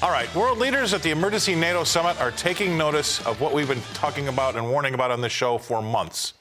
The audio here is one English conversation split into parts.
All right, world leaders at the emergency NATO summit are taking notice of what we've been talking about and warning about on this show for months.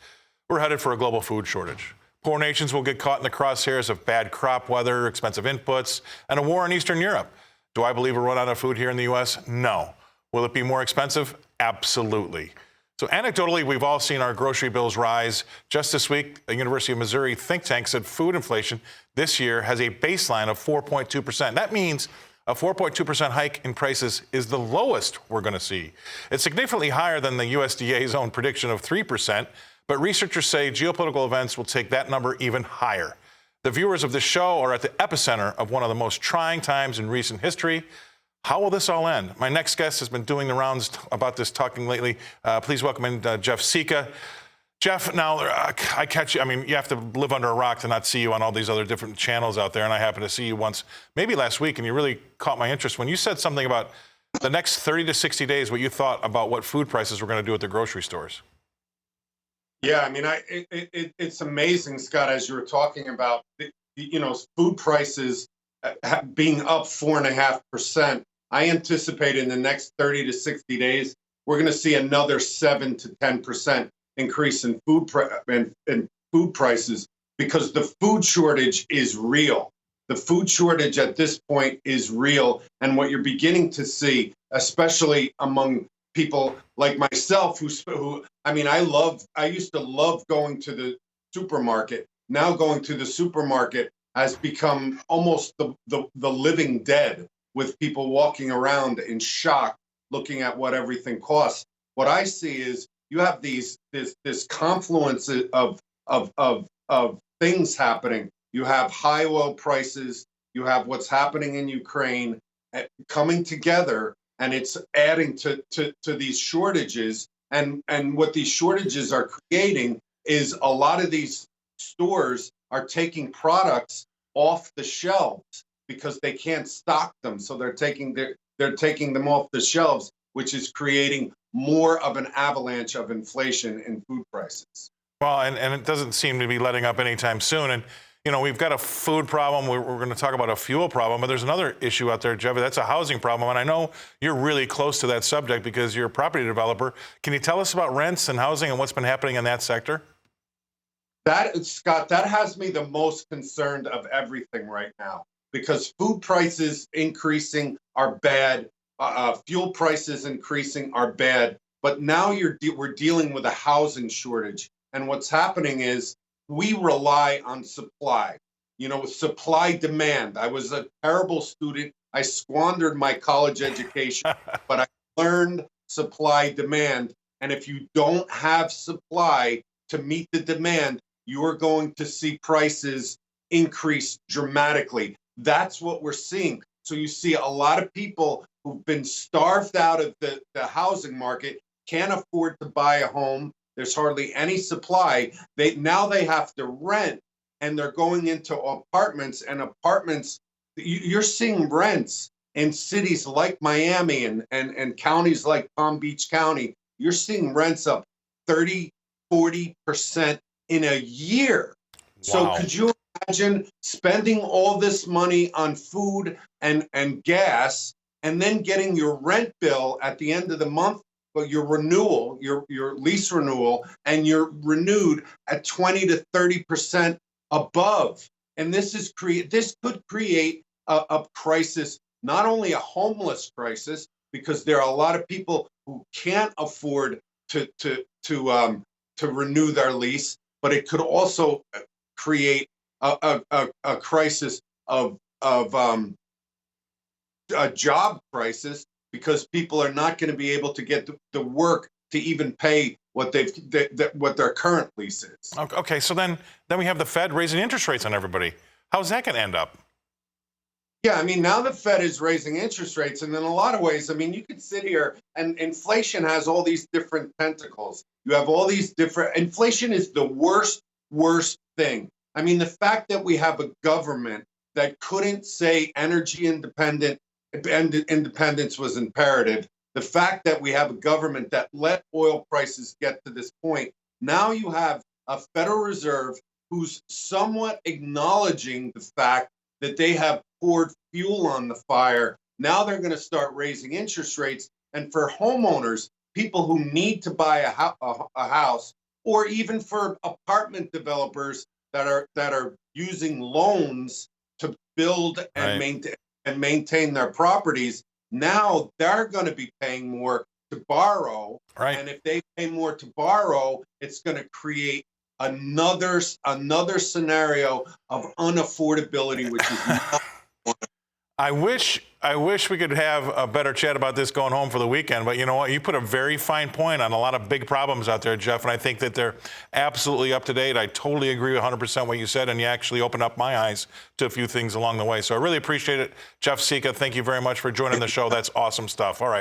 We're headed for a global food shortage. Poor nations will get caught in the crosshairs of bad crop weather, expensive inputs, and a war in Eastern Europe. Do I believe we'll run out of food here in the U.S.? No. Will it be more expensive? Absolutely. So anecdotally, we've all seen our grocery bills rise. Just this week, a University of Missouri think tank said food inflation this year has a baseline of 4.2%. That means a 4.2% hike in prices is the lowest we're going to see. It's significantly higher than the USDA's own prediction of 3%, but researchers say geopolitical events will take that number even higher. The viewers of this show are at the epicenter of one of the most trying times in recent history. How will this all end? My next guest has been doing the rounds about this talking lately. Please welcome in Jeff Sica. Jeff, now I catch you. I mean, you have to live under a rock to not see you on all these other different channels out there. And I happened to see you once, maybe last week, and you really caught my interest when you said something about the next 30 to 60 days, what you thought about what food prices were going to do at the grocery stores. Yeah, I mean, it's amazing, Scott, as you were talking about, food prices being up 4.5%. I anticipate in the next 30 to 60 days, we're going to see another 7 to 10% increase in food prices because the food shortage is real. The food shortage at this point is real. And what you're beginning to see, especially among people like myself, who I used to love going to the supermarket. Now going to the supermarket has become almost the living dead, with people walking around in shock, looking at what everything costs. What I see is you have this confluence of things happening. You have high oil prices. You have what's happening in Ukraine coming together, and it's adding to these shortages. And what these shortages are creating is a lot of these stores are taking products off the shelves because they can't stock them. So they're taking them off the shelves, which is creating more of an avalanche of inflation in food prices. Well, and it doesn't seem to be letting up anytime soon. And, we've got a food problem. We're going to talk about a fuel problem, but there's another issue out there, Jeff. That's a housing problem. And I know you're really close to that subject because you're a property developer. Can you tell us about rents and housing and what's been happening in that sector? Scott, that has me the most concerned of everything right now, because food prices increasing are bad. Fuel prices increasing are bad. But now we're dealing with a housing shortage. And what's happening is we rely on supply, supply demand. I was a terrible student. I squandered my college education, but I learned supply demand. And if you don't have supply to meet the demand, you're going to see prices increase dramatically. That's what we're seeing. So you see a lot of people who've been starved out of the housing market, can't afford to buy a home. There's hardly any supply. Now they have to rent, and they're going into apartments. And apartments, you're seeing rents in cities like Miami and counties like Palm Beach County. You're seeing rents up 30, 40% in a year. Wow. So could you imagine spending all this money on food and gas, and then getting your rent bill at the end of the month, but your renewal, your lease renewal, and you're renewed at 20 to 30% above? And this could create a crisis, not only a homeless crisis, because there are a lot of people who can't afford to renew their lease, but it could also create a crisis of a job crisis, because people are not going to be able to get the work to even pay what their current lease is. Okay, so then we have the Fed raising interest rates on everybody. How's that going to end up? Yeah, I mean, now the Fed is raising interest rates, and in a lot of ways, I mean, you could sit here, and inflation has all these different tentacles. You have all these different. Inflation is the worst thing. I mean, the fact that we have a government that couldn't say energy independence was imperative, the fact that we have a government that let oil prices get to this point. Now you have a Federal Reserve who's somewhat acknowledging the fact that they have poured fuel on the fire. Now they're going to start raising interest rates. And for homeowners, people who need to buy a house, or even for apartment developers that are using loans to build and maintain their properties, now they're going to be paying more to borrow. Right. And if they pay more to borrow, it's going to create another scenario of unaffordability, which is not. I wish we could have a better chat about this going home for the weekend, but you know what? You put a very fine point on a lot of big problems out there, Jeff, and I think that they're absolutely up to date. I totally agree 100% what you said, and you actually opened up my eyes to a few things along the way. So I really appreciate it. Jeff Sica, thank you very much for joining the show. That's awesome stuff. All right.